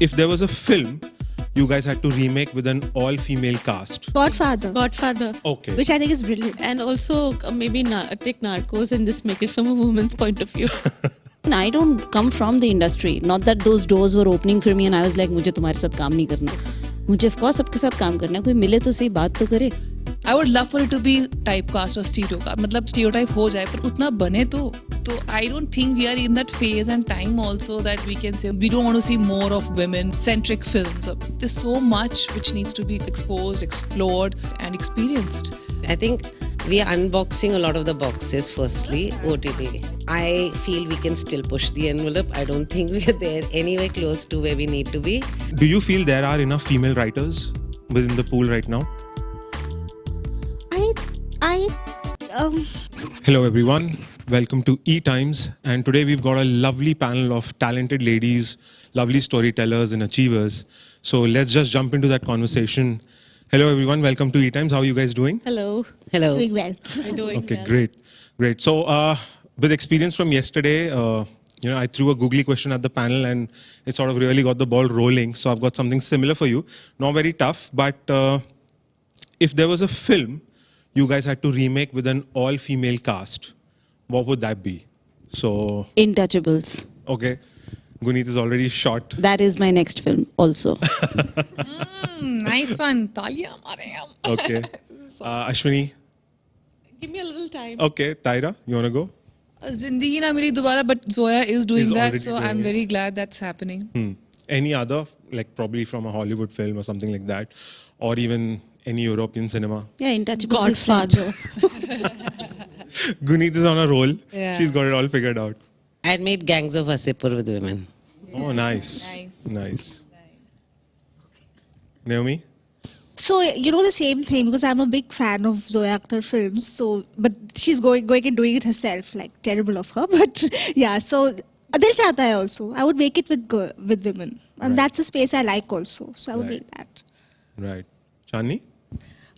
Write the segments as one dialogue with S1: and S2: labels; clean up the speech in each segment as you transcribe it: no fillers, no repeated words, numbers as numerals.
S1: if there was a film you guys had to remake with an all-female cast.
S2: Godfather.
S1: Okay.
S2: Which I think is brilliant.
S3: And also maybe take Narcos and just make it from a woman's point of view.
S4: And I don't come from the industry. Not that those doors were opening for me and I was like, मुझे तुम्हारे साथ काम नहीं करना. मुझे of course सबके साथ काम करना है. कोई मिले तो सही बात तो करे.
S5: I would love for it to be typecast or stereotype. मतलब stereotype हो जाए पर उतना बने तो I don't think we are in that phase and time also that we can say we don't want to see more of women-centric films. There's so much which needs to be exposed, explored and experienced.
S6: I think we are unboxing a lot of the boxes firstly, OTT. I feel we can still push the envelope. I don't think we are there anywhere close to where we need to be.
S1: Do you feel there are enough female writers within the pool right now? Hello everyone, welcome to ETimes, and today we've got a lovely panel of talented ladies, lovely storytellers and achievers. So let's just jump into that conversation. Hello everyone, welcome to ETimes. How are you guys doing?
S3: Hello.
S6: Hello.
S2: Doing well.
S1: Okay, great. So with experience from yesterday, I threw a googly question at the panel and it sort of really got the ball rolling. So I've got something similar for you. Not very tough, but if there was a film you guys had to remake with an all-female cast, what would that be? So
S4: Intouchables.
S1: Okay, Guneet is already shot.
S4: That is my next film also.
S5: Nice one. Talia mare hum.
S1: Okay. Ashwini.
S3: Give me a little time.
S1: Okay, Tahira, you want to go?
S5: Zindagi na mili dobara, but Zoya is doing
S1: He's
S5: that,
S1: already
S5: so
S1: doing
S5: I'm
S1: it.
S5: very glad that's happening.
S1: Any other, like probably from a Hollywood film or something like that, or even any European cinema?
S4: Yeah, Intouchables.
S3: Godfather.
S1: Guneet is on a roll.
S5: Yeah.
S1: She's got it all figured out.
S6: I had made Gangs of Wasseypur with women.
S1: Oh, nice. Naomi?
S2: So, the same thing, because I'm a big fan of Zoya Akhtar films. So, but she's going and doing it herself. Like, terrible of her. But yeah, so Dil Chahta Hai also. I would make it with women. And
S1: Right.
S2: that's a space I like also. So I would make that.
S1: Right. Chandni?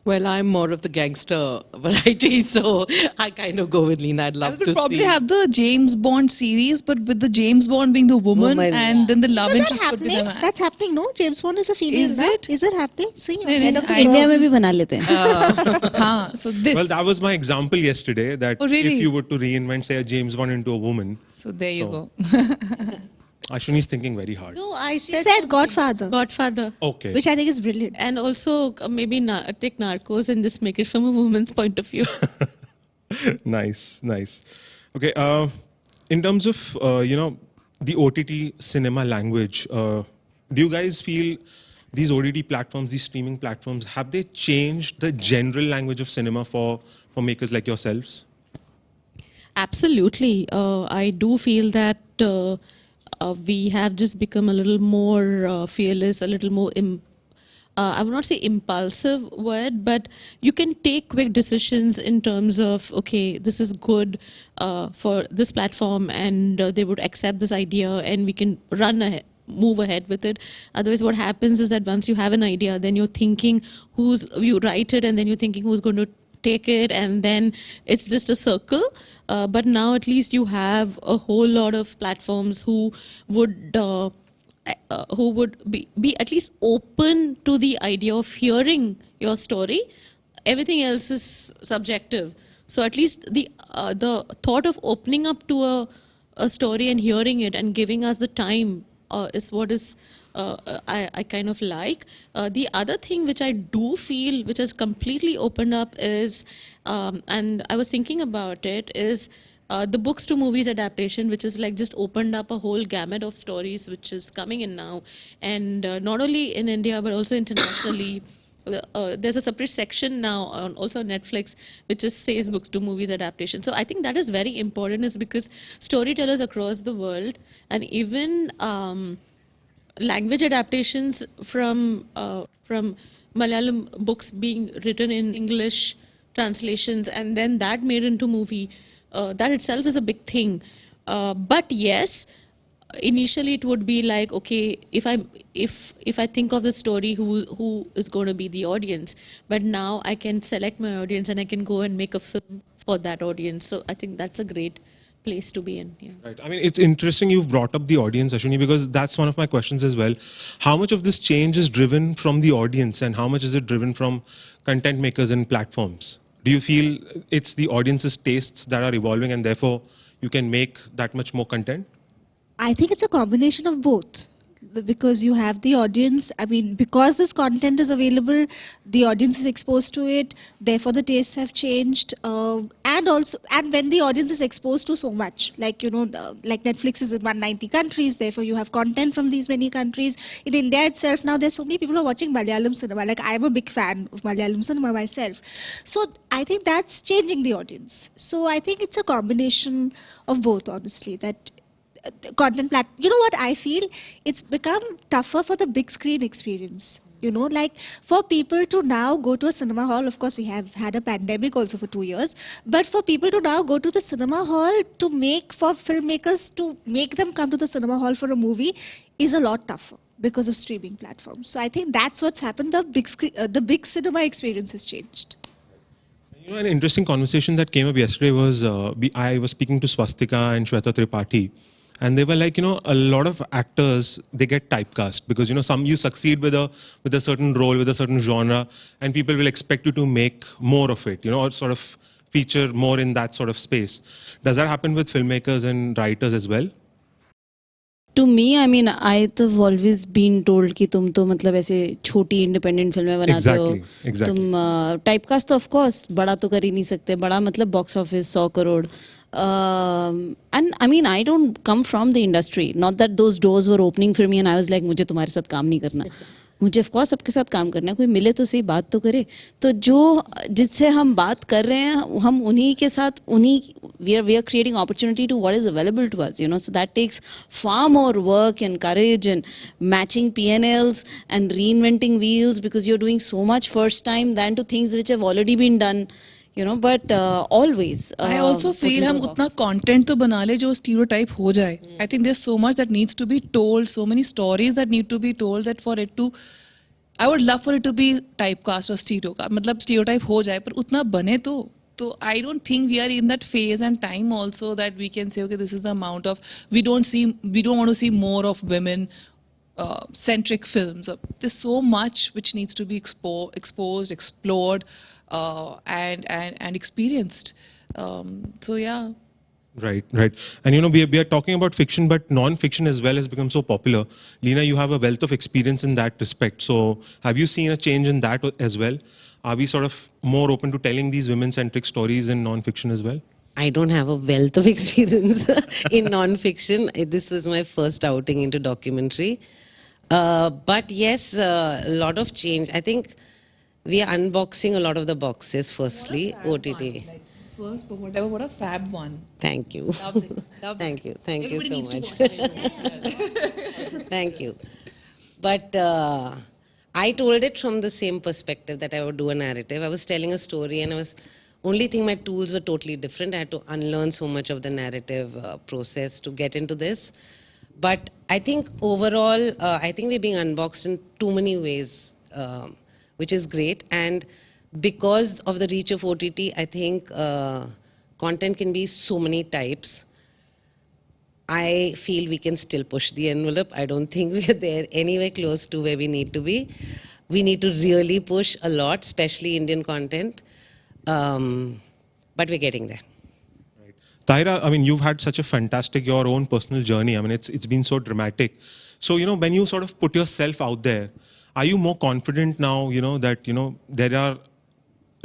S7: Well, I'm more of the gangster variety, so I kind of go with Leena. I'd
S5: I
S7: love
S5: would
S7: to
S5: probably
S7: see.
S5: have the James Bond series, but with the James Bond being the woman, and then the love
S2: Is that
S5: interest would be the
S2: happening?
S5: man.
S2: That's happening, no? James Bond is a female.
S5: Is
S2: now?
S5: it?
S2: Is it happening? See,
S5: नहीं,
S2: head of the
S5: I-
S4: India में भी बना लेते हैं.
S5: Haan, so this.
S1: Well, that was my example yesterday, that
S5: Oh, really?
S1: if you were to reinvent, say, a James Bond into a woman,
S5: So there you
S1: So-
S5: go.
S1: Ashwini's thinking very hard.
S3: No, I
S2: He
S3: said
S2: said Godfather.
S3: Godfather.
S1: Okay.
S2: Which I think is brilliant.
S3: And also maybe take Narcos and just make it from a woman's point of view.
S1: Nice. Okay, in terms of, the OTT cinema language, do you guys feel these OTT platforms, these streaming platforms, have they changed the general language of cinema for makers like yourselves?
S3: Absolutely. I do feel that we have just become a little more fearless, a little more, I would not say impulsive word, but you can take quick decisions in terms of, okay, this is good for this platform and they would accept this idea and we can move ahead with it. Otherwise, what happens is that once you have an idea, then you're thinking you write it and then you're thinking who's going to take it, and then it's just a circle. But now at least you have a whole lot of platforms who would be at least open to the idea of hearing your story. Everything else is subjective. So at least the thought of opening up to a story and hearing it and giving us the time is what is I kind of like. The other thing which I do feel which has completely opened up is, and I was thinking about it, is the books to movies adaptation, which is like just opened up a whole gamut of stories which is coming in now. And not only in India but also internationally. There's a separate section now also on Netflix which just says books to movies adaptation. So I think that is very important, is because storytellers across the world and even language adaptations from Malayalam books being written in English translations and then that made into movie, that itself is a big thing. But yes, initially it would be like, okay, if I think of the story, who is going to be the audience? But now I can select my audience and I can go and make a film for that audience. So I think that's a great place to be in. Yeah.
S1: Right. I mean, it's interesting you've brought up the audience, Ashwini, because that's one of my questions as well. How much of this change is driven from the audience and how much is it driven from content makers and platforms? Do you feel it's the audience's tastes that are evolving and therefore you can make that much more content?
S2: I think it's a combination of both. Because you have the audience, I mean, because this content is available, the audience is exposed to it, therefore the tastes have changed. And when the audience is exposed to so much, like, like Netflix is in 190 countries, therefore you have content from these many countries. In India itself now, there's so many people who are watching Malayalam cinema. Like, I'm a big fan of Malayalam cinema myself. So I think that's changing the audience. So I think it's a combination of both, honestly, that you know what I feel? It's become tougher for the big screen experience. Like for people to now go to a cinema hall, of course we have had a pandemic also for 2 years, but for people to now go to the cinema hall for filmmakers to make them come to the cinema hall for a movie is a lot tougher because of streaming platforms. So I think that's what's happened. The big cinema experience has changed.
S1: An interesting conversation that came up yesterday was I was speaking to Swastika and Shweta Tripathi. And they were like, a lot of actors, they get typecast because, some you succeed with a certain role, with a certain genre, and people will expect you to make more of it, or sort of feature more in that sort of space. Does that happen with filmmakers and writers as well?
S4: To me, I mean, I've always been told कि तुम तो मतलब ऐसे छोटी independent फिल्में बनाते हो.
S1: Exactly.
S4: तुम typecast तो of course बड़ा तो कर ही नहीं सकते. बड़ा मतलब box office 100 crore. And I mean, I don't come from the industry. Not that those doors were opening for me and I was like, मुझे तुम्हारे साथ काम नहीं करना. मुझे ऑफ कोर्स सबके साथ काम करना है. कोई मिले तो सही, बात तो करे. तो जो जिससे हम बात कर रहे हैं, हम उन्हीं के साथ we are creating opportunity to what is available to us, so that takes far more work and courage and matching P&Ls and reinventing wheels because you're doing so much first time than to things which have already been done. But always.
S5: I also feel हम उतना content तो बना ले जो stereotype हो जाए. I think there's so much that needs to be told, so many stories that need to be told that for it to, I would love for it to be typecast or stereotype. मतलब stereotype हो जाए पर उतना बने तो I don't think we are in that phase and time also that we can say, okay, this is the amount of, we don't want to see more of women centric films. There's so much which needs to be exposed, explored, and experienced. So yeah.
S1: Right. And we are talking about fiction, but non-fiction as well has become so popular. Leena, you have a wealth of experience in that respect. So have you seen a change in that as well? Are we sort of more open to telling these women-centric stories in non-fiction as well?
S6: I don't have a wealth of experience in non-fiction. This was my first outing into documentary. But yes, a lot of change. I think we are unboxing a lot of the boxes, firstly, OTT.
S5: First, but whatever, what a fab one.
S6: Thank you.
S5: Love it.
S6: Thank you
S5: Everybody
S6: so
S5: needs
S6: much.
S5: to watch it.
S6: Thank you. But I told it from the same perspective that I would do a narrative. I was telling a story and only thing my tools were totally different. I had to unlearn so much of the narrative process to get into this. But I think overall, I think we're being unboxed in too many ways, which is great. And because of the reach of OTT, I think content can be so many types. I feel we can still push the envelope. I don't think we're there anywhere close to where we need to be. We need to really push a lot, especially Indian content. But we're getting there.
S1: Right. Tahira, I mean, you've had such a fantastic, your own personal journey. I mean, it's been so dramatic. So, when you sort of put yourself out there, are you more confident now, that, there are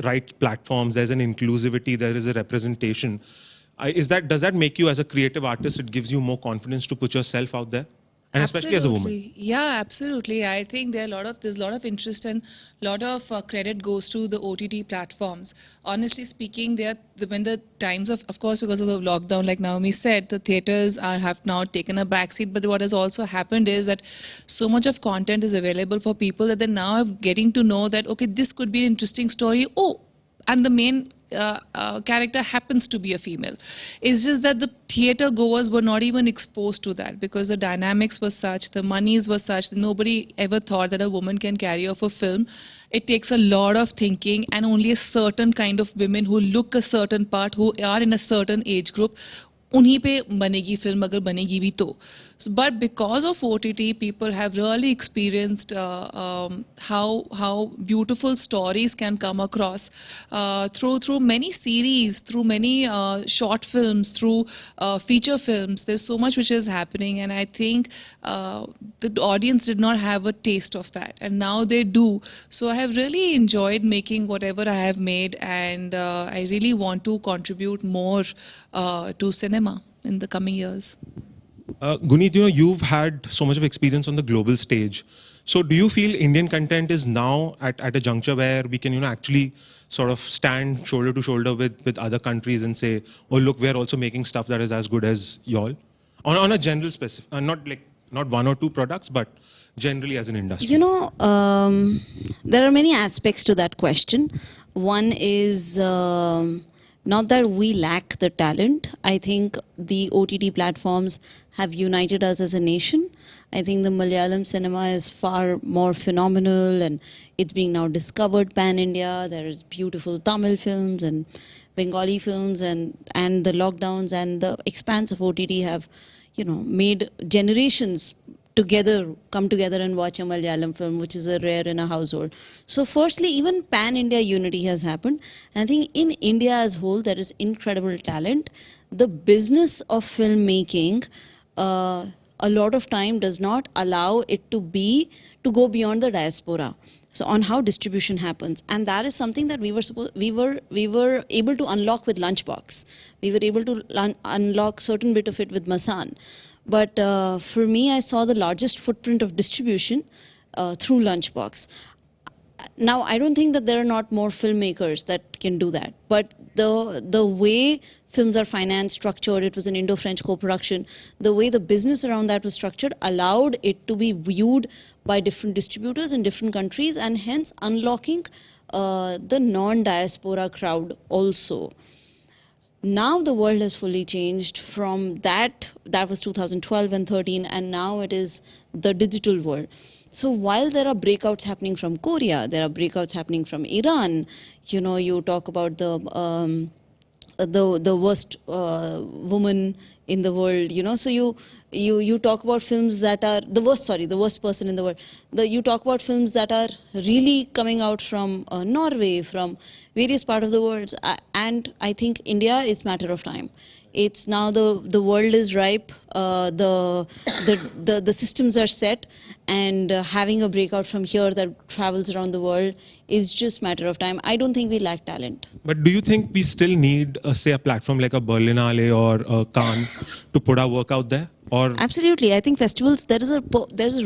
S1: right platforms, there's an inclusivity, there is a representation. Does that make you as a creative artist, it gives you more confidence to put yourself out there? And especially as a woman.
S5: Yeah, absolutely. I think there's a lot of interest and a lot of credit goes to the OTT platforms. Honestly speaking, when the times of course, because of the lockdown, like Naomi said, the theaters have now taken a backseat. But what has also happened is that so much of content is available for people that they're now getting to know that, okay, this could be an interesting story. Oh, and the main character happens to be a female. It's just that the theatre goers were not even exposed to that because the dynamics were such, the monies were such that nobody ever thought that a woman can carry off a film. It takes a lot of thinking and only a certain kind of women who look a certain part, who are in a certain age group, उन्हीं पे बनेगी film अगर बनेगी भी तो. But because of OTT, people have really experienced how beautiful stories can come across through many series, through many short films, through feature films. There's so much which is happening, and I think the audience did not have a taste of that, and now they do. So I have really enjoyed making whatever I have made, and I really want to contribute more to cinema in the coming years.
S1: Guneet, you've had so much of experience on the global stage. So do you feel Indian content is now at a juncture where we can, actually sort of stand shoulder to shoulder with other countries and say, oh, look, we're also making stuff that is as good as y'all? On a general specific, not one or two products, but generally as an industry.
S4: There are many aspects to that question. One is not that we lack the talent. I think the OTT platforms have united us as a nation. I think the Malayalam cinema is far more phenomenal, and it's being now discovered pan-India. There is beautiful Tamil films and Bengali films, and the lockdowns and the expanse of OTT have, made generations come together and watch a Malayalam film, which is a rare in a household. So firstly, even pan-India unity has happened. And I think in India as a whole, there is incredible talent. The business of filmmaking, a lot of time does not allow it to go beyond the diaspora. So on how distribution happens, and that is something that we were able to unlock with Lunchbox. We were able to unlock certain bit of it with Masan. But for me, I saw the largest footprint of distribution through Lunchbox. Now, I don't think that there are not more filmmakers that can do that. But the way films are financed, structured, it was an Indo-French co-production, the way the business around that was structured allowed it to be viewed by different distributors in different countries, and hence unlocking the non-diaspora crowd also. Now the world has fully changed from that was 2012 and 13, and now it is the digital world. So while there are breakouts happening from Korea, there are breakouts happening from Iran, you talk about the worst woman in the world, so you talk about films that are the worst person in the world. You talk about films that are really coming out from Norway, from various parts of the world, and I think India is matter of time. It's now the world is ripe, the systems are set, and having a breakout from here that travels around the world is just matter of time. I don't think we lack talent.
S1: But do you think we still need, say, a platform like a Berlinale or a Cannes to put our work out there? Or
S4: absolutely, I think festivals. There's a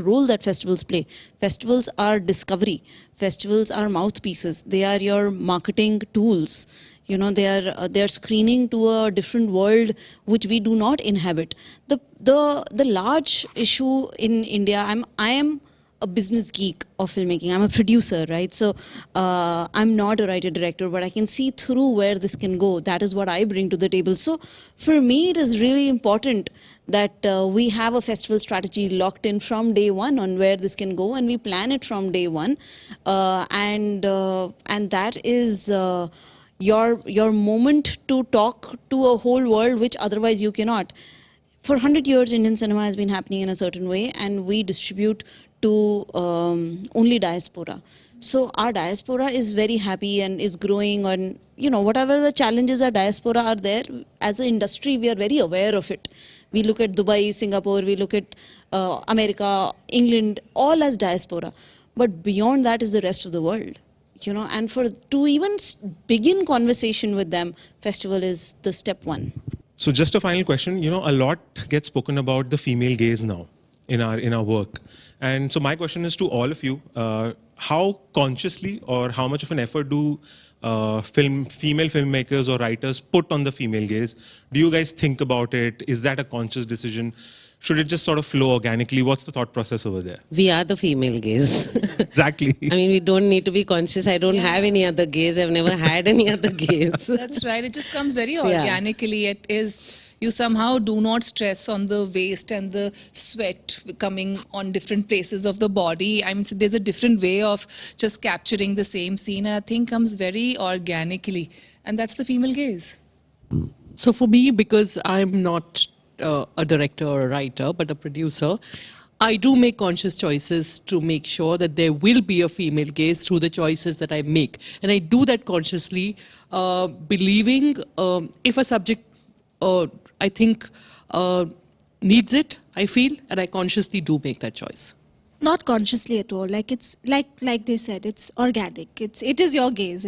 S4: role that festivals play. Festivals are discovery. Festivals are mouthpieces. They are your marketing tools. They are screening to a different world which we do not inhabit. The large issue in India. I am a business geek of filmmaking. I'm a producer, right? So I'm not a writer-director, but I can see through where this can go. That is what I bring to the table. So for me, it is really important that we have a festival strategy locked in from day one on where this can go, and we plan it from day one. And that is your moment to talk to a whole world which otherwise you cannot. For 100 years, Indian cinema has been happening in a certain way, and we distribute to only diaspora. So our diaspora is very happy and is growing, and whatever the challenges our diaspora are there, as an industry we are very aware of it. We look at Dubai, Singapore, we look at America, England, all as diaspora. But beyond that is the rest of the world. And to even begin conversation with them, festival is the step one.
S1: So just a final question, a lot gets spoken about the female gaze now in our work. And so my question is to all of you, how consciously or how much of an effort do female filmmakers or writers put on the female gaze? Do you guys think about it? Is that a conscious decision? Should it just sort of flow organically? What's the thought process over there?
S6: We are the female gaze.
S1: Exactly.
S6: I mean, we don't need to be conscious. I don't have any other gaze. I've never had any other gaze.
S5: That's right. It just comes very organically. It is, you somehow do not stress on the waist and the sweat coming on different places of the body. I mean, so there's a different way of just capturing the same scene. And I think comes very organically. And that's the female gaze.
S7: So for me, because I'm not a director or a writer, but a producer, I do make conscious choices to make sure that there will be a female gaze through the choices that I make. And I do that consciously, believing if a subject, I think, needs it, I feel, and I consciously do make that choice.
S2: Not consciously at all. Like it's like they said, it's organic. It is your gaze.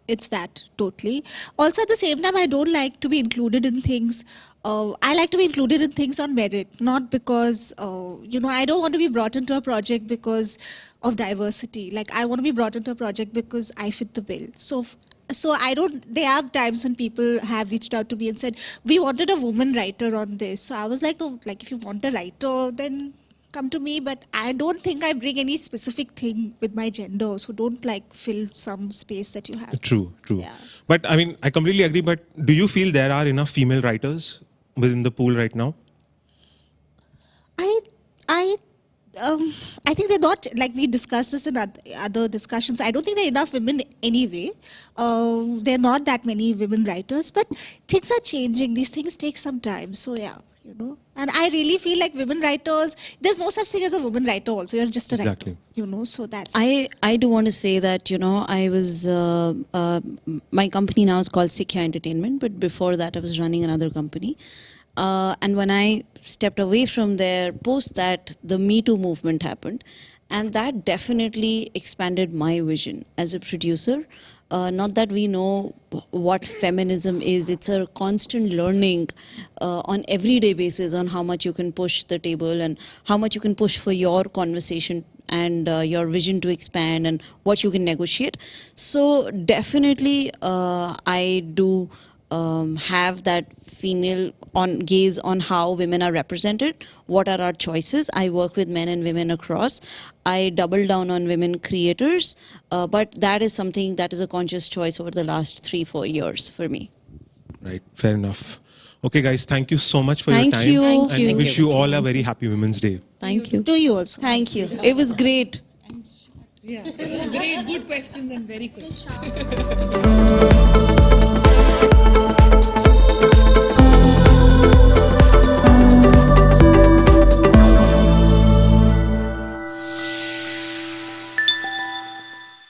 S2: It's that totally. Also at the same time, I don't like to be included in things. I like to be included in things on merit, not because I don't want to be brought into a project because of diversity. Like I want to be brought into a project because I fit the bill. So I don't. There are times when people have reached out to me and said, "We wanted a woman writer on this." So I was like, "No, like if you want a writer, then come to me." But I don't think I bring any specific thing with my gender. So don't like fill some space that you have.
S1: True.
S2: Yeah.
S1: But I mean, I completely agree. But do you feel there are enough female writers within the pool right now?
S2: I think they're not, like we discussed this in other discussions. I don't think there are enough women anyway. There are not that many women writers, but things are changing. These things take some time. So yeah, And I really feel like women writers, there's no such thing as a woman writer also. You're just a
S1: Exactly.
S2: writer, so that's...
S4: I do want to say that, I was, my company now is called Sikya Entertainment, but before that I was running another company. And when I stepped away from there, post that, the Me Too movement happened. And that definitely expanded my vision as a producer. Not that we know what feminism is. It's a constant learning on everyday basis on how much you can push the table and how much you can push for your conversation and your vision to expand and what you can negotiate. So definitely I do have that female gaze on how women are represented, what are our choices. I work with men and women across. I double down on women creators, but that is something that is a conscious choice over the last 3-4 years for me.
S1: Right, fair enough. Okay, guys, thank you so much for
S4: Thank
S1: your time.
S4: you.
S1: And
S4: Thank you.
S1: wish you all a very happy Women's Day.
S4: Thank you.
S2: To you also.
S4: Thank you. It was great.
S5: Yeah, it was great, good questions and very quick.